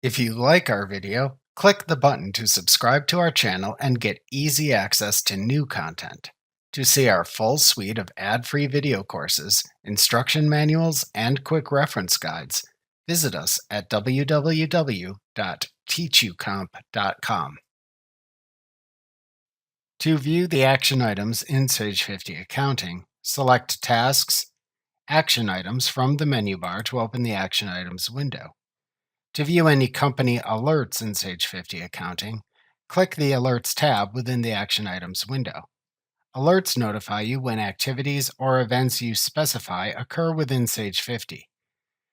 If you like our video, click the button to subscribe to our channel and get easy access to new content. To see our full suite of ad-free video courses, instruction manuals, and quick reference guides, visit us at www.teachucomp.com. To view the action items in Sage 50 Accounting, select Tasks, Action Items from the menu bar to open the Action Items window. To view any company alerts in Sage 50 Accounting, click the Alerts tab within the Action Items window. Alerts notify you when activities or events you specify occur within Sage 50.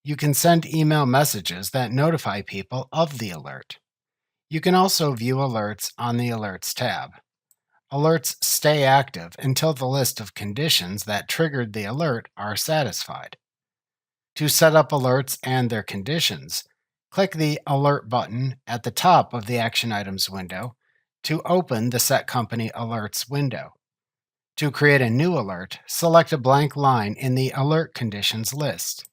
You can send email messages that notify people of the alert. You can also view alerts on the Alerts tab. Alerts stay active until the list of conditions that triggered the alert are satisfied. To set up alerts and their conditions, click the Alert button at the top of the Action Items window to open the Set Company Alerts window. To create a new alert, select a blank line in the Alert Conditions list.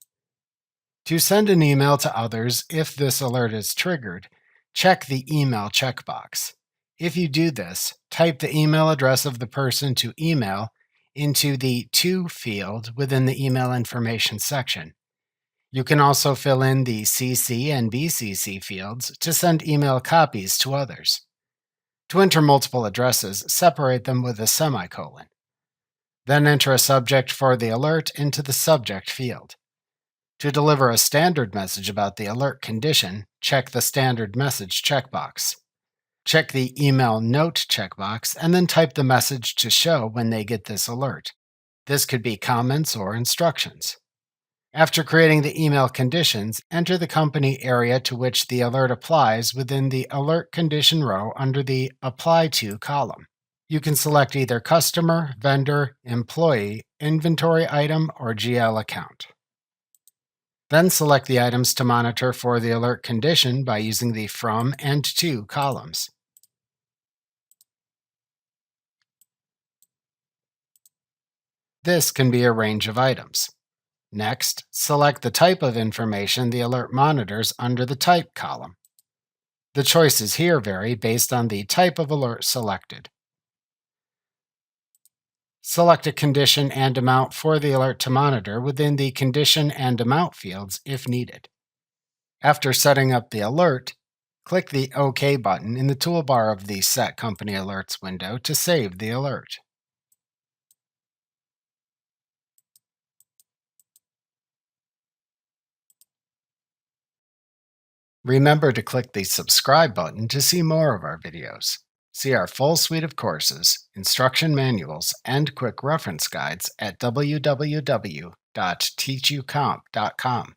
To send an email to others if this alert is triggered, check the Email checkbox. If you do this, type the email address of the person to email into the To field within the Email Information section. You can also fill in the CC and BCC fields to send email copies to others. To enter multiple addresses, separate them with a semicolon. Then enter a subject for the alert into the Subject field. To deliver a standard message about the alert condition, check the Standard Message checkbox. Check the Email Note checkbox and then type the message to show when they get this alert. This could be comments or instructions. After creating the email conditions, enter the company area to which the alert applies within the Alert Condition row under the Apply To column. You can select either Customer, Vendor, Employee, Inventory Item, or GL account. Then select the items to monitor for the alert condition by using the From and To columns. This can be a range of items. Next, select the type of information the alert monitors under the Type column. The choices here vary based on the type of alert selected. Select a condition and amount for the alert to monitor within the Condition and Amount fields if needed. After setting up the alert, click the OK button in the toolbar of the Set Company Alerts window to save the alert. Remember to click the subscribe button to see more of our videos. See our full suite of courses, instruction manuals, and quick reference guides at www.teachucomp.com.